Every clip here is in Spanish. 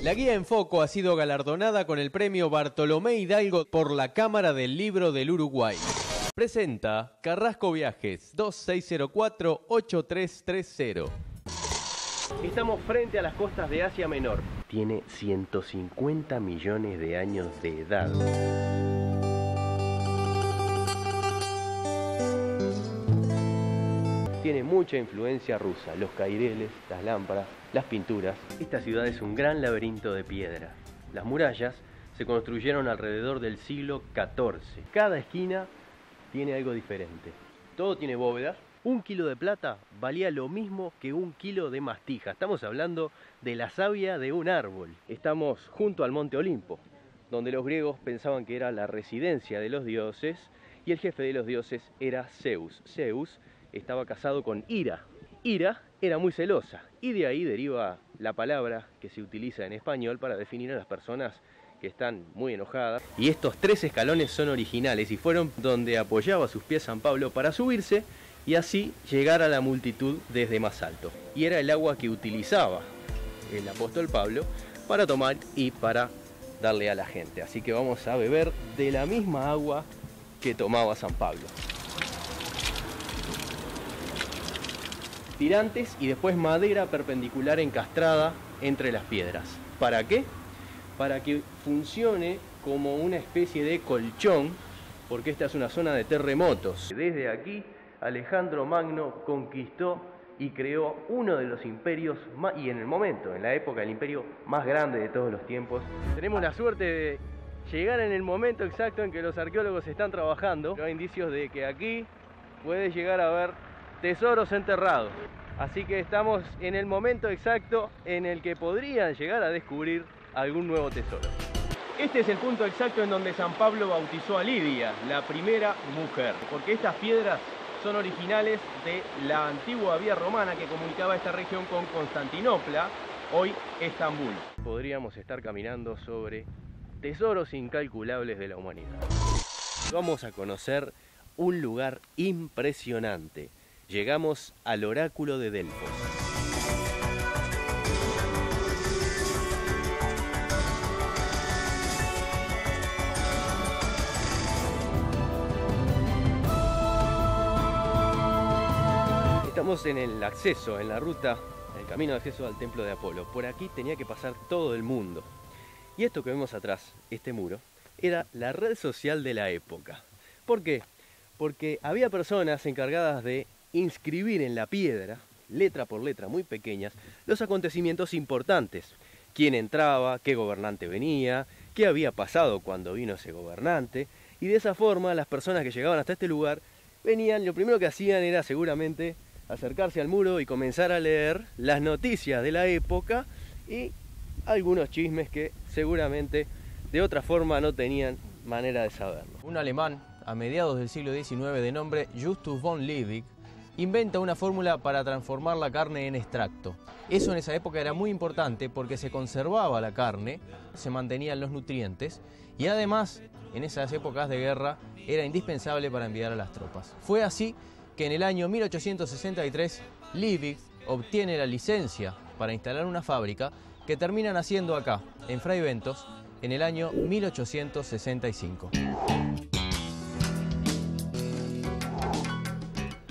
La guía En Foco ha sido galardonada con el premio Bartolomé Hidalgo por la Cámara del Libro del Uruguay. Presenta Carrasco Viajes 2604-8330. Estamos frente a las costas de Asia Menor. Tiene 150 millones de años de edad. Tiene mucha influencia rusa, los caireles, las lámparas, las pinturas. Esta ciudad es un gran laberinto de piedra. Las murallas se construyeron alrededor del siglo XIV. Cada esquina tiene algo diferente. Todo tiene bóvedas. 1 kilo de plata valía lo mismo que 1 kilo de mastija. Estamos hablando de la savia de un árbol. Estamos junto al Monte Olimpo, donde los griegos pensaban que era la residencia de los dioses y el jefe de los dioses era Zeus. Zeus estaba casado con Hira. Hira era muy celosa y de ahí deriva la palabra que se utiliza en español para definir a las personas que están muy enojadas. Y estos 3 escalones son originales y fueron donde apoyaba sus pies San Pablo para subirse y así llegar a la multitud desde más alto. Y era el agua que utilizaba el apóstol Pablo para tomar y para darle a la gente. Así que vamos a beber de la misma agua que tomaba San Pablo. Tirantes y después madera perpendicular encastrada entre las piedras. ¿Para qué? Para que funcione como una especie de colchón, porque esta es una zona de terremotos. Desde aquí Alejandro Magno conquistó y creó uno de los imperios más, y en el momento, en la época, el imperio más grande de todos los tiempos. Tenemos la suerte de llegar en el momento exacto en que los arqueólogos están trabajando. Hay indicios de que aquí puede llegar a haber tesoros enterrados. Así que estamos en el momento exacto en el que podrían llegar a descubrir algún nuevo tesoro. Este es el punto exacto en donde San Pablo bautizó a Lidia, la primera mujer, porque estas piedras son originales de la antigua vía romana que comunicaba esta región con Constantinopla, hoy Estambul. Podríamos estar caminando sobre tesoros incalculables de la humanidad. Vamos a conocer un lugar impresionante. Llegamos al oráculo de Delfos. Estamos en el acceso, en la ruta, en el camino de acceso al templo de Apolo. Por aquí tenía que pasar todo el mundo. Y esto que vemos atrás, este muro, era la red social de la época. ¿Por qué? Porque había personas encargadas de inscribir en la piedra, letra por letra muy pequeñas, los acontecimientos importantes. Quién entraba, qué gobernante venía, qué había pasado cuando vino ese gobernante. Y de esa forma las personas que llegaban hasta este lugar venían, lo primero que hacían era seguramente acercarse al muro y comenzar a leer las noticias de la época y algunos chismes que seguramente de otra forma no tenían manera de saberlo. Un alemán a mediados del siglo XIX de nombre Justus von Liebig inventa una fórmula para transformar la carne en extracto. Eso en esa época era muy importante porque se conservaba la carne, se mantenían los nutrientes y además en esas épocas de guerra era indispensable para enviar a las tropas. Fue así que en el año 1863 Liebig obtiene la licencia para instalar una fábrica que terminan haciendo acá, en Fray Bentos, en el año 1865.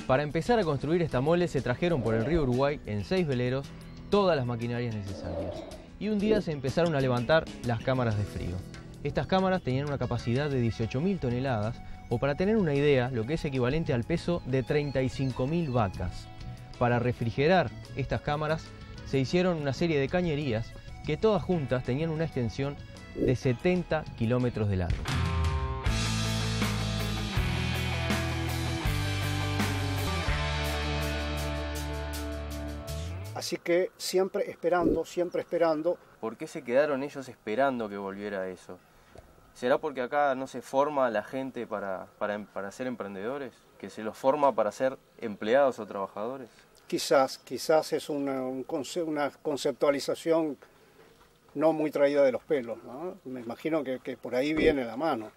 Para empezar a construir esta mole se trajeron por el río Uruguay en 6 veleros todas las maquinarias necesarias. Y un día se empezaron a levantar las cámaras de frío. Estas cámaras tenían una capacidad de 18.000 toneladas, o para tener una idea, lo que es equivalente al peso de 35.000 vacas. Para refrigerar estas cámaras se hicieron una serie de cañerías que todas juntas tenían una extensión de 70 kilómetros de largo. Así que siempre esperando, siempre esperando. ¿Por qué se quedaron ellos esperando que volviera eso? ¿Será porque acá no se forma la gente para ser emprendedores? ¿Que se los forma para ser empleados o trabajadores? Quizás es una conceptualización no muy traída de los pelos, ¿no? Me imagino que por ahí viene la mano.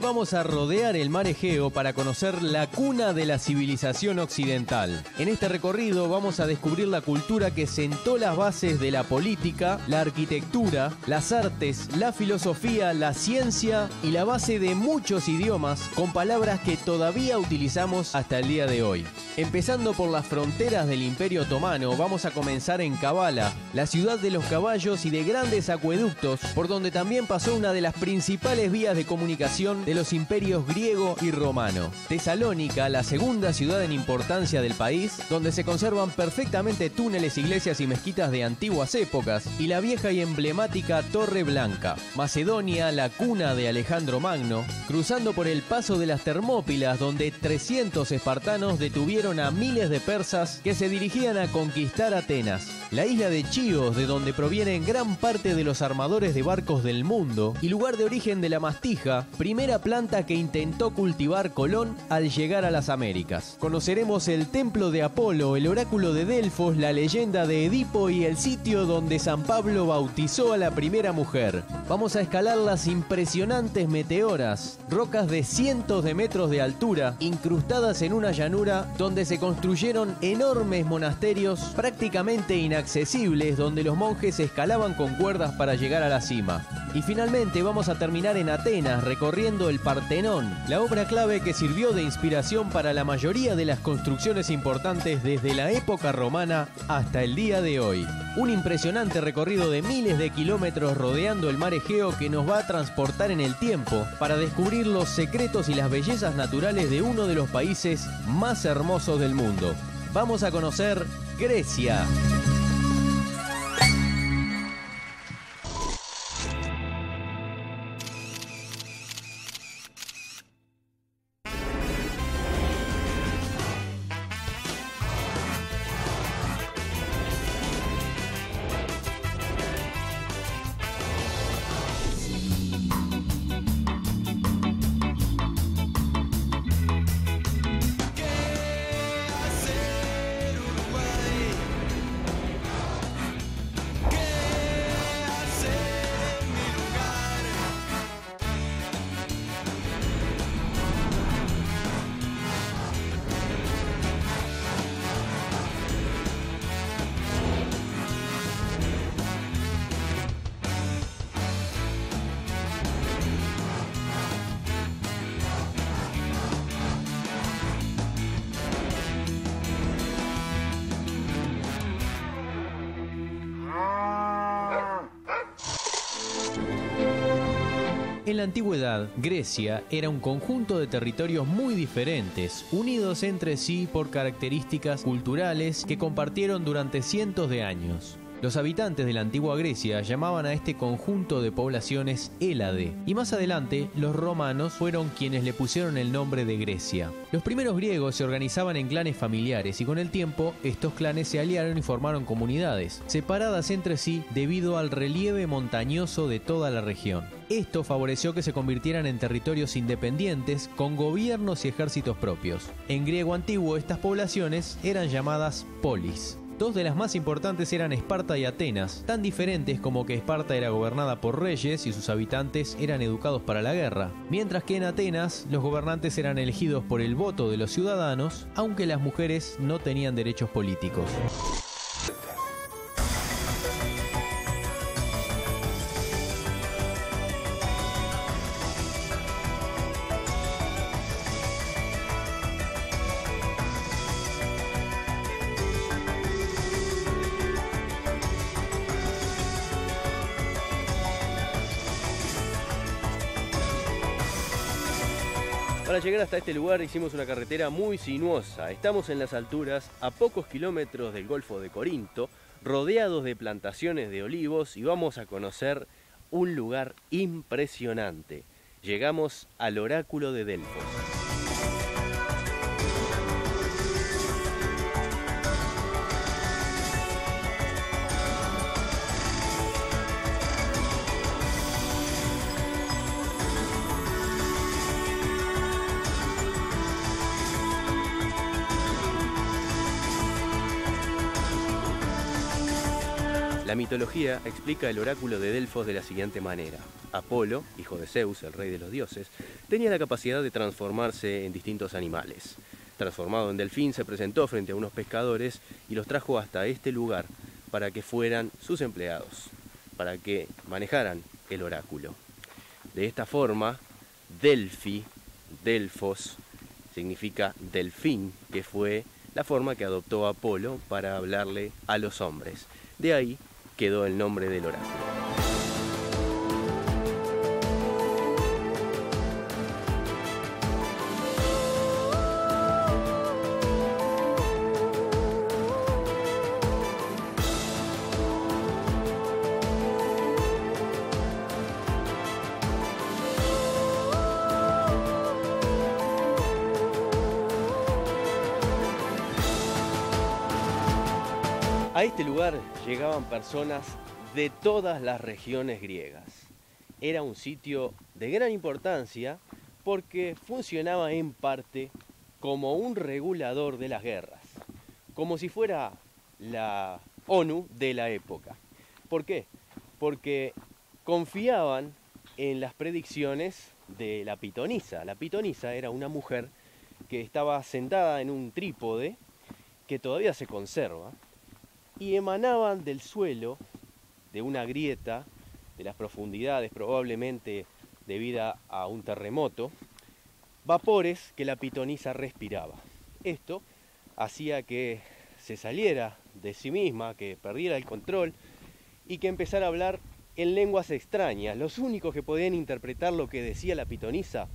vamos a rodear el mar Egeo para conocer la cuna de la civilización occidental. En este recorrido vamos a descubrir la cultura que sentó las bases de la política, la arquitectura, las artes, la filosofía, la ciencia y la base de muchos idiomas con palabras que todavía utilizamos hasta el día de hoy. Empezando por las fronteras del Imperio Otomano, vamos a comenzar en Kavala, la ciudad de los caballos y de grandes acueductos, por donde también pasó una de las principales vías de comunicación de los imperios griego y romano. Tesalónica, la segunda ciudad en importancia del país, donde se conservan perfectamente túneles, iglesias y mezquitas de antiguas épocas, y la vieja y emblemática Torre Blanca. Macedonia, la cuna de Alejandro Magno, cruzando por el paso de las Termópilas, donde 300 espartanos detuvieron a miles de persas que se dirigían a conquistar Atenas. La isla de Chios, de donde provienen gran parte de los armadores de barcos del mundo, y lugar de origen de la mastija, primera planta que intentó cultivar Colón al llegar a las Américas. Conoceremos el templo de Apolo, el oráculo de Delfos, la leyenda de Edipo y el sitio donde San Pablo bautizó a la primera mujer. Vamos a escalar las impresionantes meteoras, rocas de cientos de metros de altura, incrustadas en una llanura donde se construyeron enormes monasterios prácticamente inaccesibles, donde los monjes escalaban con cuerdas para llegar a la cima. Y finalmente vamos a terminar en Atenas, recorriendo el Partenón, la obra clave que sirvió de inspiración para la mayoría de las construcciones importantes desde la época romana hasta el día de hoy. Un impresionante recorrido de miles de kilómetros rodeando el mar Egeo que nos va a transportar en el tiempo para descubrir los secretos y las bellezas naturales de uno de los países más hermosos del mundo. Vamos a conocer Grecia. En la antigüedad, Grecia era un conjunto de territorios muy diferentes, unidos entre sí por características culturales que compartieron durante cientos de años. Los habitantes de la antigua Grecia llamaban a este conjunto de poblaciones Hélade, y más adelante los romanos fueron quienes le pusieron el nombre de Grecia. Los primeros griegos se organizaban en clanes familiares y con el tiempo estos clanes se aliaron y formaron comunidades, separadas entre sí debido al relieve montañoso de toda la región. Esto favoreció que se convirtieran en territorios independientes con gobiernos y ejércitos propios. En griego antiguo estas poblaciones eran llamadas polis. Dos de las más importantes eran Esparta y Atenas, tan diferentes como que Esparta era gobernada por reyes y sus habitantes eran educados para la guerra, mientras que en Atenas los gobernantes eran elegidos por el voto de los ciudadanos, aunque las mujeres no tenían derechos políticos. Para llegar hasta este lugar hicimos una carretera muy sinuosa. Estamos en las alturas, a pocos kilómetros del Golfo de Corinto, rodeados de plantaciones de olivos y vamos a conocer un lugar impresionante. Llegamos al oráculo de Delfos. La mitología explica el oráculo de Delfos de la siguiente manera. Apolo, hijo de Zeus, el rey de los dioses, tenía la capacidad de transformarse en distintos animales. Transformado en delfín, se presentó frente a unos pescadores y los trajo hasta este lugar para que fueran sus empleados, para que manejaran el oráculo. De esta forma, Delfi, Delfos, significa delfín, que fue la forma que adoptó Apolo para hablarle a los hombres. De ahí quedó el nombre del oráculo. A este lugar llegaban personas de todas las regiones griegas. Era un sitio de gran importancia porque funcionaba en parte como un regulador de las guerras, como si fuera la ONU de la época. ¿Por qué? Porque confiaban en las predicciones de la pitonisa. La pitonisa era una mujer que estaba sentada en un trípode que todavía se conserva, y emanaban del suelo, de una grieta, de las profundidades probablemente debido a un terremoto, vapores que la pitonisa respiraba. Esto hacía que se saliera de sí misma, que perdiera el control y que empezara a hablar en lenguas extrañas. Los únicos que podían interpretar lo que decía la pitonisa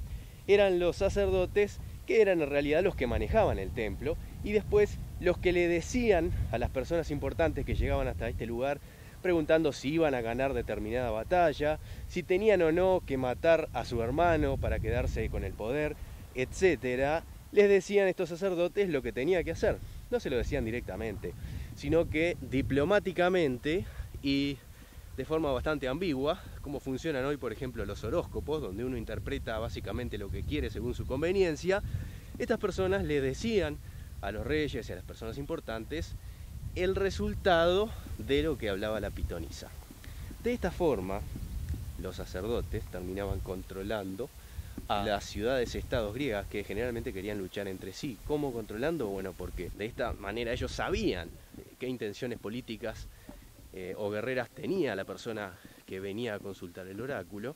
eran los sacerdotes, que eran en realidad los que manejaban el templo, y después los que le decían a las personas importantes que llegaban hasta este lugar, preguntando si iban a ganar determinada batalla, si tenían o no que matar a su hermano para quedarse con el poder, etc. Les decían estos sacerdotes lo que tenía que hacer. No se lo decían directamente, sino que diplomáticamente y de forma bastante ambigua, como funcionan hoy, por ejemplo, los horóscopos, donde uno interpreta básicamente lo que quiere según su conveniencia. Estas personas le decían a los reyes y a las personas importantes el resultado de lo que hablaba la pitonisa. De esta forma, los sacerdotes terminaban controlando a las ciudades-estados griegas, que generalmente querían luchar entre sí. ¿Cómo controlando? Bueno, porque de esta manera ellos sabían qué intenciones políticas o guerreras tenía la persona que venía a consultar el oráculo,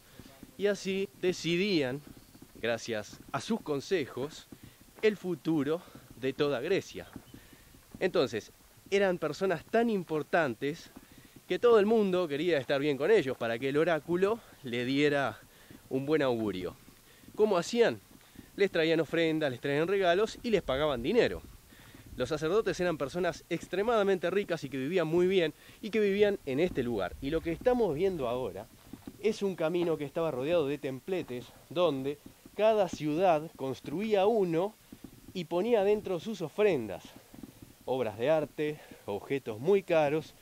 y así decidían, gracias a sus consejos, el futuro de toda Grecia. Entonces, eran personas tan importantes que todo el mundo quería estar bien con ellos para que el oráculo le diera un buen augurio. ¿Cómo hacían? Les traían ofrendas, les traían regalos y les pagaban dinero. Los sacerdotes eran personas extremadamente ricas y que vivían muy bien y que vivían en este lugar. Y lo que estamos viendo ahora es un camino que estaba rodeado de templetes donde cada ciudad construía uno y ponía dentro sus ofrendas, obras de arte, objetos muy caros,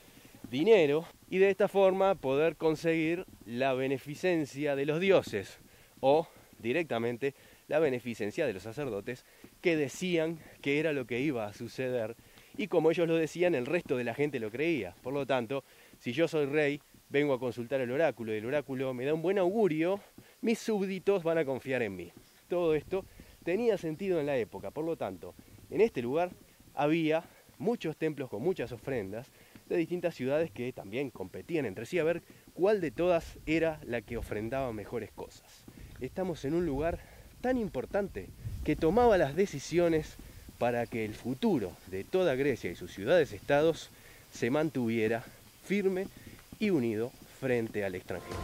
dinero, y de esta forma poder conseguir la beneficencia de los dioses o directamente la beneficencia de los sacerdotes, que decían que era lo que iba a suceder, y como ellos lo decían, el resto de la gente lo creía. Por lo tanto, si yo soy rey, vengo a consultar el oráculo y el oráculo me da un buen augurio, mis súbditos van a confiar en mí. Todo esto tenía sentido en la época. Por lo tanto, en este lugar había muchos templos con muchas ofrendas de distintas ciudades que también competían entre sí a ver cuál de todas era la que ofrendaba mejores cosas. Estamos en un lugar tan importante que tomaba las decisiones para que el futuro de toda Grecia y sus ciudades-estados se mantuviera firme y unido frente al extranjero.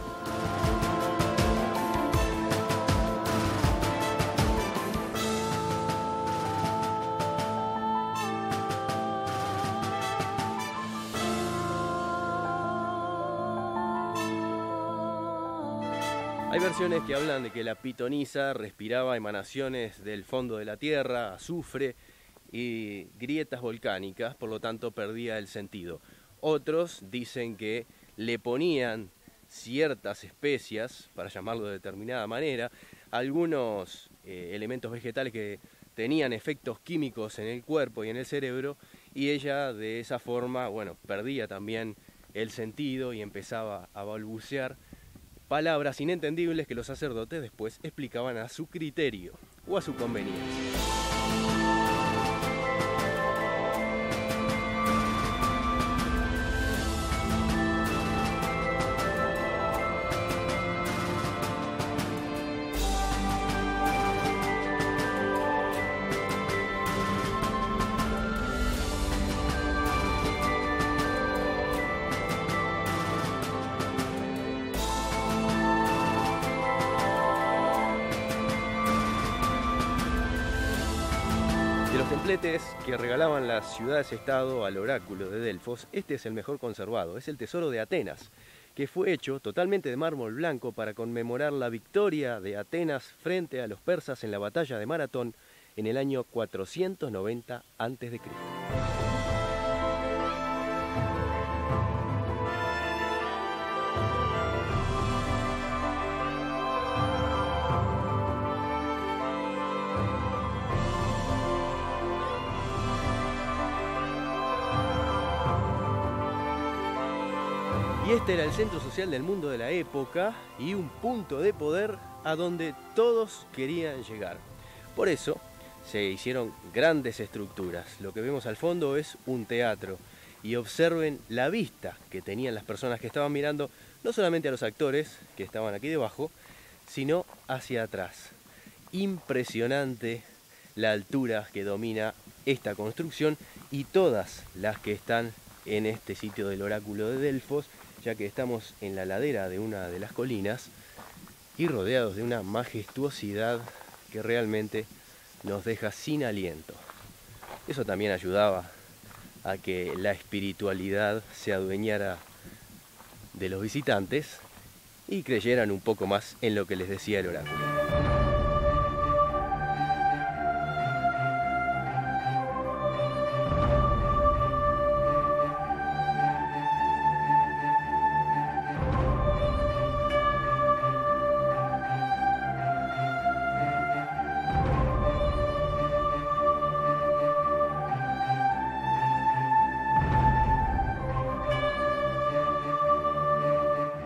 Hay versiones que hablan de que la pitonisa respiraba emanaciones del fondo de la tierra, azufre y grietas volcánicas, por lo tanto perdía el sentido. Otros dicen que le ponían ciertas especias, para llamarlo de determinada manera, algunos elementos vegetales que tenían efectos químicos en el cuerpo y en el cerebro, y ella de esa forma, bueno, perdía también el sentido y empezaba a balbucear palabras inentendibles que los sacerdotes después explicaban a su criterio o a su conveniencia. De los templetes que regalaban las ciudades-estado al oráculo de Delfos, este es el mejor conservado, es el tesoro de Atenas, que fue hecho totalmente de mármol blanco para conmemorar la victoria de Atenas frente a los persas en la batalla de Maratón en el año 490 a.C. Y este era el centro social del mundo de la época y un punto de poder a donde todos querían llegar. Por eso se hicieron grandes estructuras. Lo que vemos al fondo es un teatro. Y observen la vista que tenían las personas que estaban mirando, no solamente a los actores que estaban aquí debajo, sino hacia atrás. Impresionante la altura que domina esta construcción y todas las que están en este sitio del oráculo de Delfos, ya que estamos en la ladera de una de las colinas y rodeados de una majestuosidad que realmente nos deja sin aliento. Eso también ayudaba a que la espiritualidad se adueñara de los visitantes y creyeran un poco más en lo que les decía el oráculo.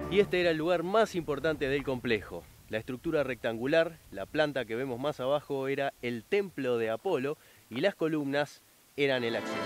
Y este era el lugar más importante del complejo. La estructura rectangular, la planta que vemos más abajo, era el templo de Apolo y las columnas eran el acceso.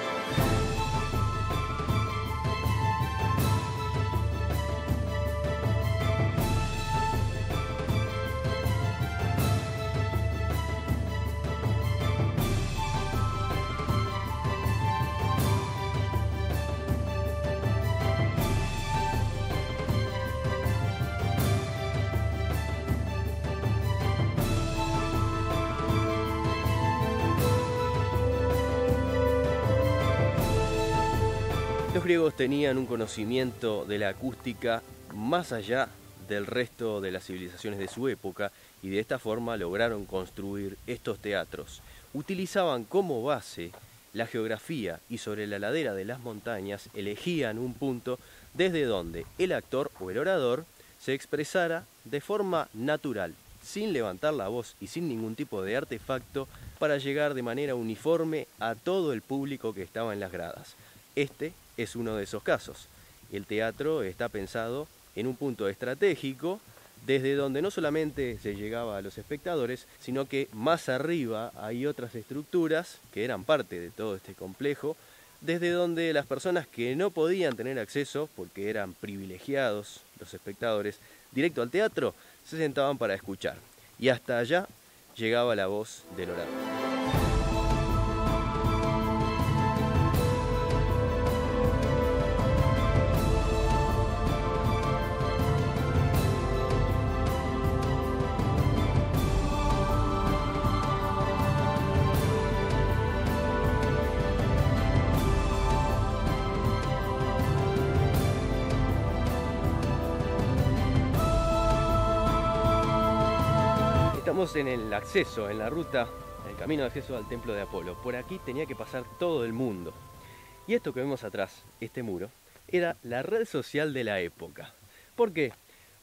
Los griegos tenían un conocimiento de la acústica más allá del resto de las civilizaciones de su época y de esta forma lograron construir estos teatros. Utilizaban como base la geografía y sobre la ladera de las montañas elegían un punto desde donde el actor o el orador se expresara de forma natural, sin levantar la voz y sin ningún tipo de artefacto, para llegar de manera uniforme a todo el público que estaba en las gradas. Este es uno de esos casos. El teatro está pensado en un punto estratégico, desde donde no solamente se llegaba a los espectadores, sino que más arriba hay otras estructuras que eran parte de todo este complejo, desde donde las personas que no podían tener acceso, porque eran privilegiados los espectadores, directo al teatro, se sentaban para escuchar. Y hasta allá llegaba la voz del orador. Estamos en el acceso, en la ruta, en el camino de acceso al templo de Apolo. Por aquí tenía que pasar todo el mundo. Y esto que vemos atrás, este muro, era la red social de la época. ¿Por qué?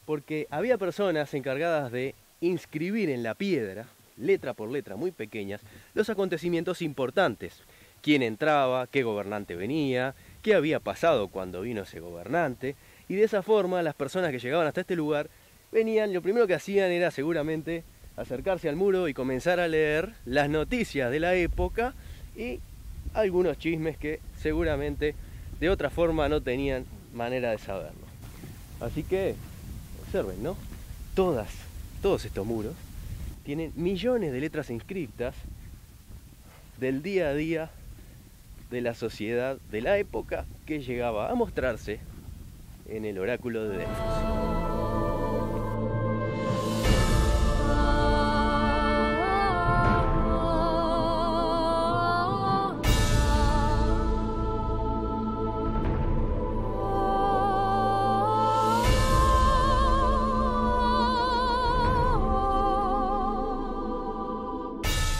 Porque había personas encargadas de inscribir en la piedra, letra por letra muy pequeñas, los acontecimientos importantes. Quién entraba, qué gobernante venía, qué había pasado cuando vino ese gobernante. Y de esa forma las personas que llegaban hasta este lugar venían, lo primero que hacían era seguramente acercarse al muro y comenzar a leer las noticias de la época y algunos chismes que seguramente de otra forma no tenían manera de saberlo. Así que observen, ¿no? Todos estos muros tienen millones de letras inscritas del día a día de la sociedad de la época que llegaba a mostrarse en el oráculo de Delfos.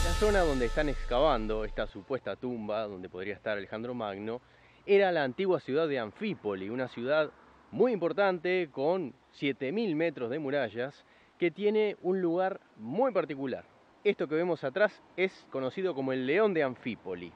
La zona donde están excavando esta supuesta tumba, donde podría estar Alejandro Magno, era la antigua ciudad de Anfípoli, una ciudad muy importante con 7000 metros de murallas, que tiene un lugar muy particular. Esto que vemos atrás es conocido como el León de Anfípoli.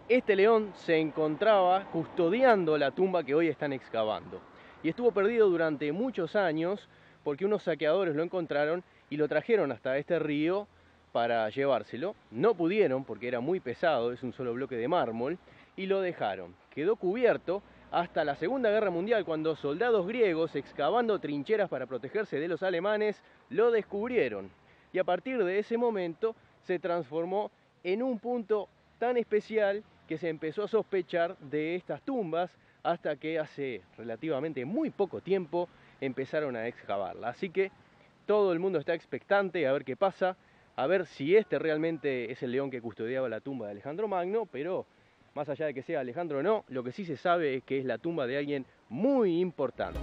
Este león se encontraba custodiando la tumba que hoy están excavando y estuvo perdido durante muchos años porque unos saqueadores lo encontraron y lo trajeron hasta este río para llevárselo. No pudieron porque era muy pesado, es un solo bloque de mármol, y lo dejaron. Quedó cubierto hasta la Segunda Guerra Mundial, cuando soldados griegos, excavando trincheras para protegerse de los alemanes, lo descubrieron. Y a partir de ese momento se transformó en un punto tan especial que se empezó a sospechar de estas tumbas hasta que hace relativamente muy poco tiempo empezaron a excavarla. Así que todo el mundo está expectante a ver qué pasa, a ver si este realmente es el león que custodiaba la tumba de Alejandro Magno, pero más allá de que sea Alejandro o no, lo que sí se sabe es que es la tumba de alguien muy importante.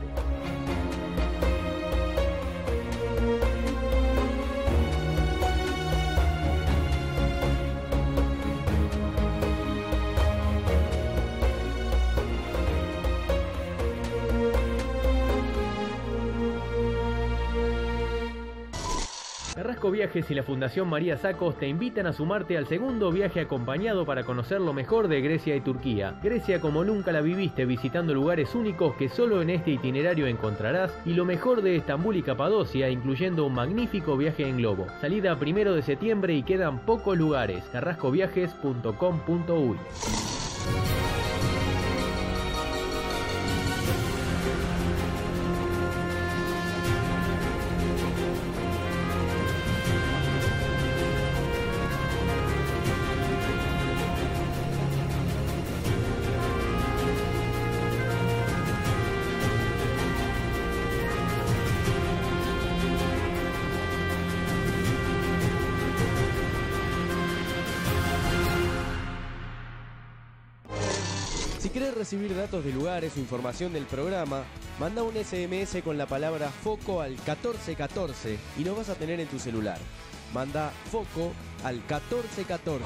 Carrasco Viajes y la Fundación María Sacos te invitan a sumarte al segundo viaje acompañado para conocer lo mejor de Grecia y Turquía. Grecia como nunca la viviste, visitando lugares únicos que solo en este itinerario encontrarás, y lo mejor de Estambul y Capadocia, incluyendo un magnífico viaje en globo. Salida 1 de septiembre y quedan pocos lugares. carrascoviajes.com.uy. Si querés recibir datos de lugares o información del programa, manda un SMS con la palabra FOCO al 1414 y nos vas a tener en tu celular. Manda FOCO al 1414.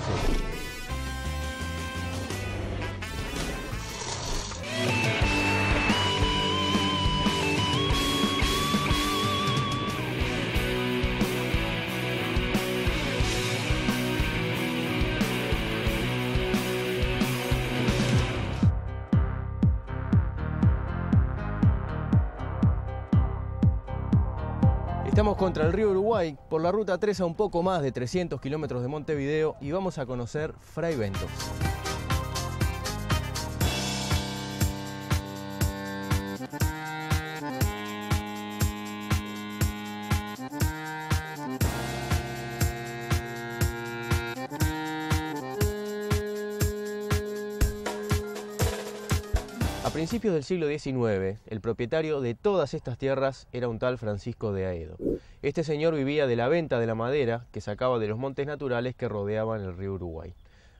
Estamos contra el río Uruguay, por la ruta 3 a un poco más de 300 kilómetros de Montevideo, y vamos a conocer Fray Bentos. A principios del siglo XIX, el propietario de todas estas tierras era un tal Francisco de Aedo. Este señor vivía de la venta de la madera que sacaba de los montes naturales que rodeaban el río Uruguay.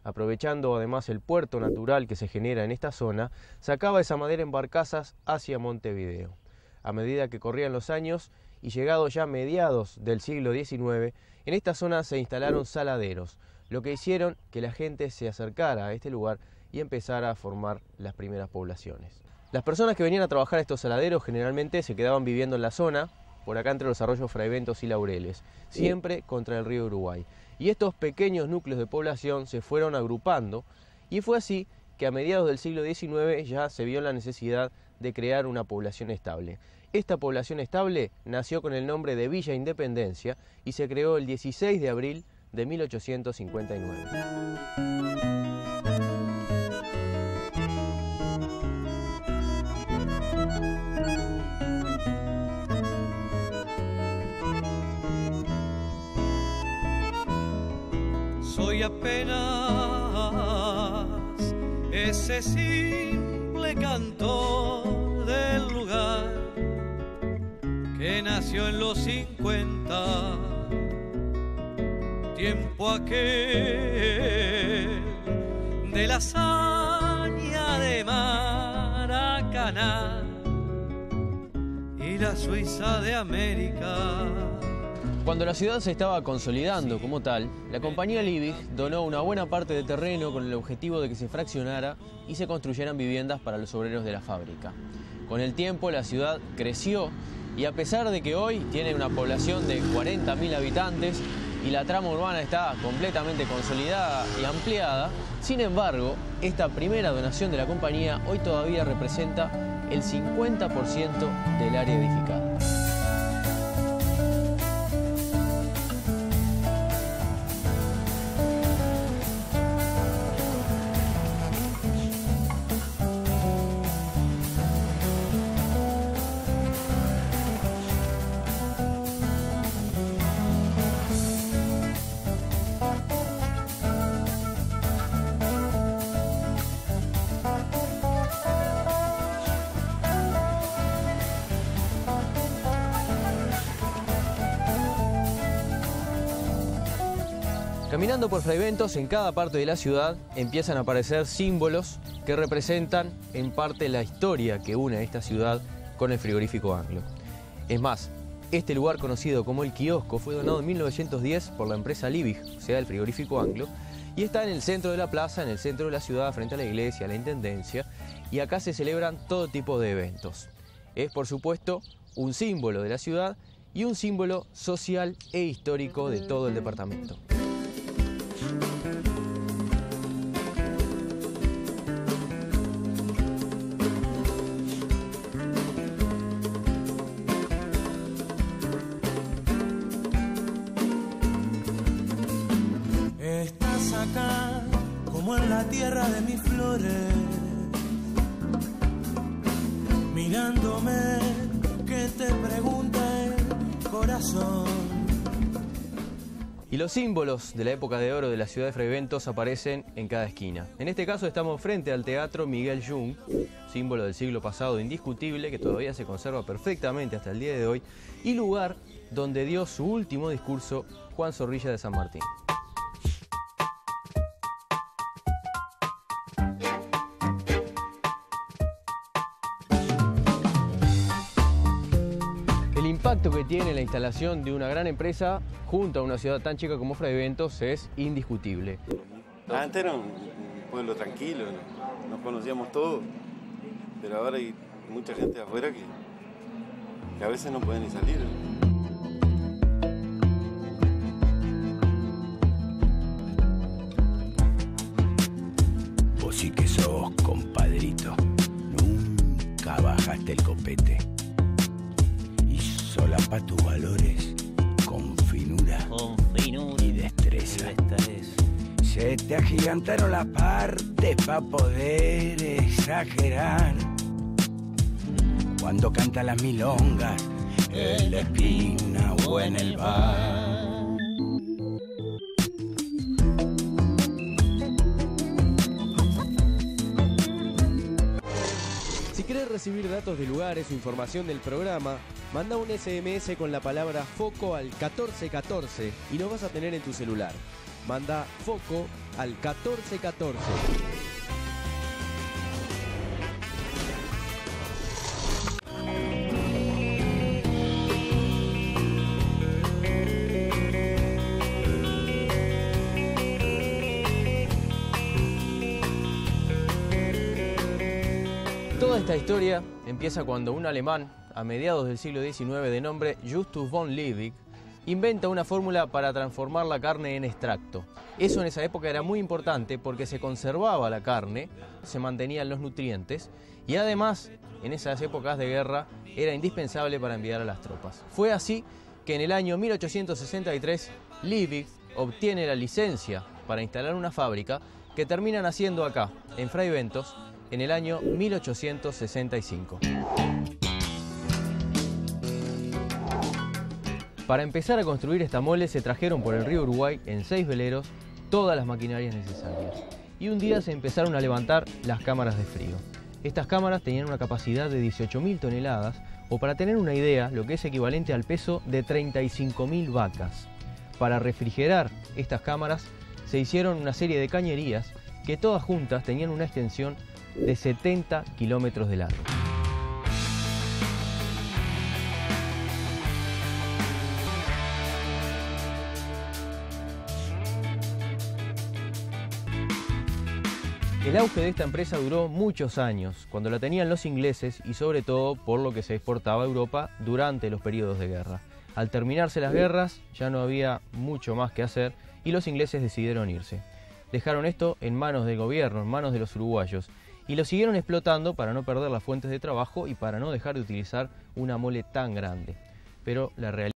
Aprovechando además el puerto natural que se genera en esta zona, sacaba esa madera en barcazas hacia Montevideo. A medida que corrían los años y llegados ya mediados del siglo XIX, en esta zona se instalaron saladeros, lo que hicieron que la gente se acercara a este lugar y empezara a formar las primeras poblaciones. Las personas que venían a trabajar a estos saladeros generalmente se quedaban viviendo en la zona, por acá entre los arroyos Fray Bentos y Laureles, siempre contra el río Uruguay. Y estos pequeños núcleos de población se fueron agrupando, y fue así que a mediados del siglo XIX ya se vio la necesidad de crear una población estable. Esta población estable nació con el nombre de Villa Independencia y se creó el 16 de abril de 1859. Soy apenas ese simple cantor del lugar que nació en los 50, tiempo aquel de la hazaña de Maracaná y la Suiza de América. Cuando la ciudad se estaba consolidando como tal, la compañía Liebig donó una buena parte de terreno con el objetivo de que se fraccionara y se construyeran viviendas para los obreros de la fábrica. Con el tiempo la ciudad creció y a pesar de que hoy tiene una población de 40.000 habitantes y la trama urbana está completamente consolidada y ampliada, sin embargo, esta primera donación de la compañía hoy todavía representa el 50% del área edificada. Caminando por Fraiventos, en cada parte de la ciudad empiezan a aparecer símbolos que representan en parte la historia que une a esta ciudad con el frigorífico Anglo. Es más, este lugar conocido como el Kiosco fue donado en 1910 por la empresa Liebig, o sea, el frigorífico Anglo, y está en el centro de la plaza, en el centro de la ciudad, frente a la iglesia, a la intendencia, y acá se celebran todo tipo de eventos. Es, por supuesto, un símbolo de la ciudad y un símbolo social e histórico de todo el departamento. Estás acá como en la tierra de mis flores, mirándome, que te pregunta el corazón. Y los símbolos de la época de oro de la ciudad de Fraiventos aparecen en cada esquina. En este caso estamos frente al Teatro Miguel Jung, símbolo del siglo pasado indiscutible que todavía se conserva perfectamente hasta el día de hoy, y lugar donde dio su último discurso Juan Zorrilla de San Martín. El impacto que tiene la instalación de una gran empresa junto a una ciudad tan chica como Fraiventos es indiscutible. Antes era un pueblo tranquilo, nos conocíamos todos, pero ahora hay mucha gente de afuera que a veces no puede ni salir. Vos sí que sos, compadrito, nunca bajaste el copete. Solapa tus valores con finura y destreza. Se te agigantaron las partes para poder exagerar. Cuando canta las milongas, en la esquina o en el bar. Si querés recibir datos de lugares o información del programa, manda un SMS con la palabra FOCO al 1414 y lo vas a tener en tu celular. Manda FOCO al 1414. Toda esta historia empieza cuando un alemán, a mediados del siglo XIX, de nombre Justus von Liebig, inventa una fórmula para transformar la carne en extracto. Eso en esa época era muy importante porque se conservaba la carne, se mantenían los nutrientes y además en esas épocas de guerra era indispensable para enviar a las tropas. Fue así que en el año 1863 Liebig obtiene la licencia para instalar una fábrica que termina naciendo acá, en Fray Bentos, en el año 1865. Para empezar a construir esta mole se trajeron por el río Uruguay en 6 veleros todas las maquinarias necesarias. Y un día se empezaron a levantar las cámaras de frío. Estas cámaras tenían una capacidad de 18.000 toneladas, o para tener una idea, lo que es equivalente al peso de 35.000 vacas. Para refrigerar estas cámaras se hicieron una serie de cañerías que todas juntas tenían una extensión de 70 kilómetros de largo. El auge de esta empresa duró muchos años, cuando la tenían los ingleses y sobre todo por lo que se exportaba a Europa durante los periodos de guerra. Al terminarse las guerras ya no había mucho más que hacer y los ingleses decidieron irse. Dejaron esto en manos del gobierno, en manos de los uruguayos y lo siguieron explotando para no perder las fuentes de trabajo y para no dejar de utilizar una mole tan grande. Pero la realidad